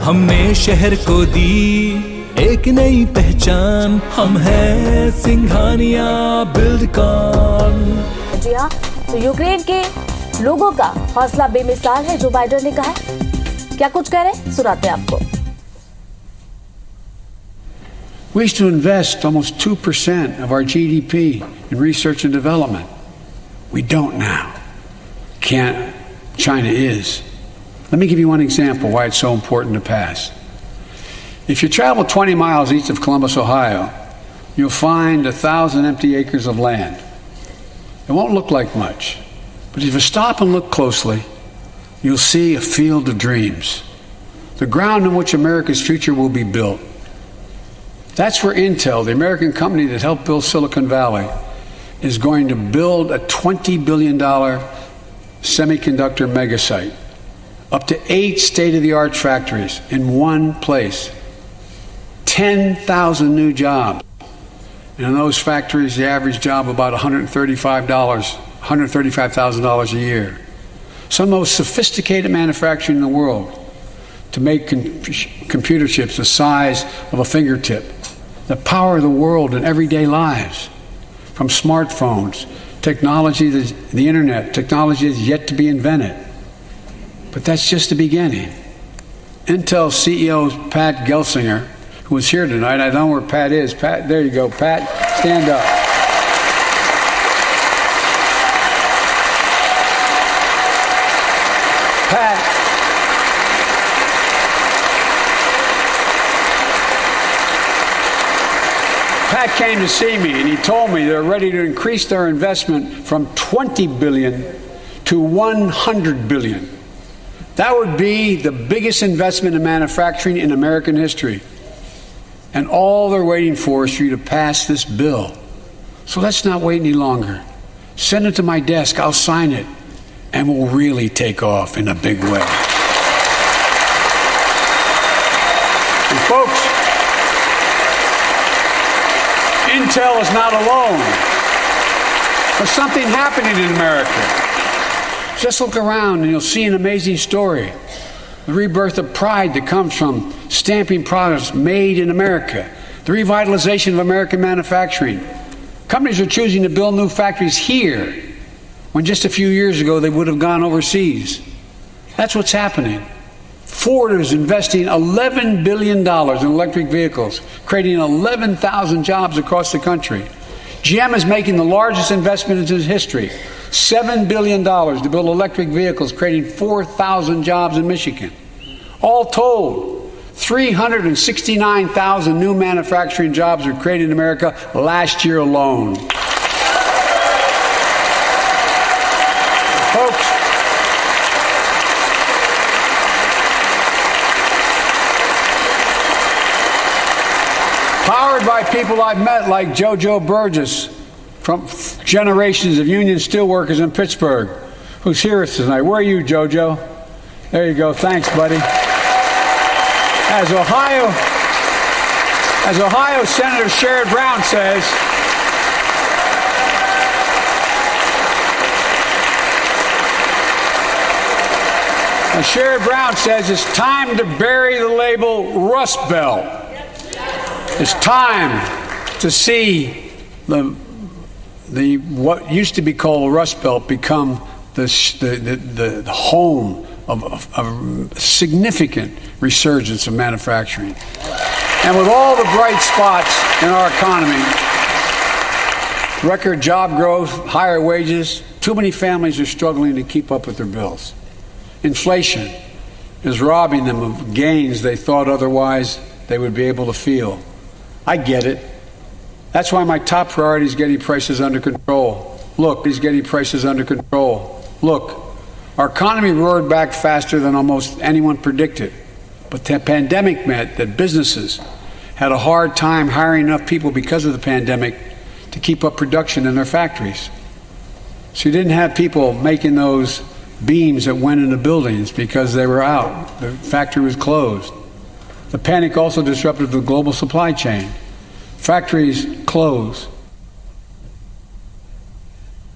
हमने शहर को दी एक नई पहचान, हम हैं सिंघानिया बिल्डकॉन। जी हाँ, तो यूक्रेन के लोगों का हौसला बेमिसाल है, जो बाइडेन ने कहा। क्या कुछ कह रहे, सुनाते हैं आपको। We used to invest almost 2% of our GDP in research and development. We don't now. China is. Let me give you one example why it's so important to pass. If you travel 20 miles east of Columbus, Ohio, you'll find 1,000 empty acres of land. It won't look like much, but if you stop and look closely, you'll see a field of dreams, the ground on which America's future will be built. That's where Intel, the American company that helped build Silicon Valley, is going to build a $20 billion semiconductor megasite, up to 8 state-of-the-art factories in one place, 10,000 new jobs. And in those factories, the average job about $135,000 a year. Some of the most sophisticated manufacturing in the world to make computer chips the size of a fingertip, the power of the world in everyday lives, from smartphones, technology, the internet, technology that's yet to be invented. But that's just the beginning. Intel CEO Pat Gelsinger, who is here tonight, I don't know where Pat is. Pat, there you go, Pat, stand up. Pat came to see me and he told me they're ready to increase their investment from $20 billion to $100 billion. That would be the biggest investment in manufacturing in American history. And all they're waiting for is for you to pass this bill. So let's not wait any longer. Send it to my desk, I'll sign it, and we'll really take off in a big way. And folks, Intel is not alone. There's something happening in America. Just look around and you'll see an amazing story. The rebirth of pride that comes from stamping products made in America. The revitalization of American manufacturing. Companies are choosing to build new factories here when just a few years ago they would have gone overseas. That's what's happening. Ford is investing $11 billion in electric vehicles, creating 11,000 jobs across the country. GM is making the largest investment in its history, $7 billion to build electric vehicles, creating 4,000 jobs in Michigan. All told, 369,000 new manufacturing jobs were created in America last year alone. Folks, powered by people I've met like JoJo Burgess from generations of union steelworkers in Pittsburgh, who's here with us tonight. Where are you, JoJo? There you go. Thanks, buddy. As Ohio Senator Sherrod Brown says, it's time to bury the label Rust Belt. It's time to see the what used to be called Rust Belt become the home of a significant resurgence of manufacturing. And with all the bright spots in our economy, record job growth, higher wages, too many families are struggling to keep up with their bills. Inflation is robbing them of gains they thought otherwise they would be able to feel. I get it. That's why my top priority is getting prices under control. Look, our economy roared back faster than almost anyone predicted. But the pandemic meant that businesses had a hard time hiring enough people because of the pandemic to keep up production in their factories. So you didn't have people making those beams that went into buildings because they were out. The factory was closed. The panic also disrupted the global supply chain. Factories closed.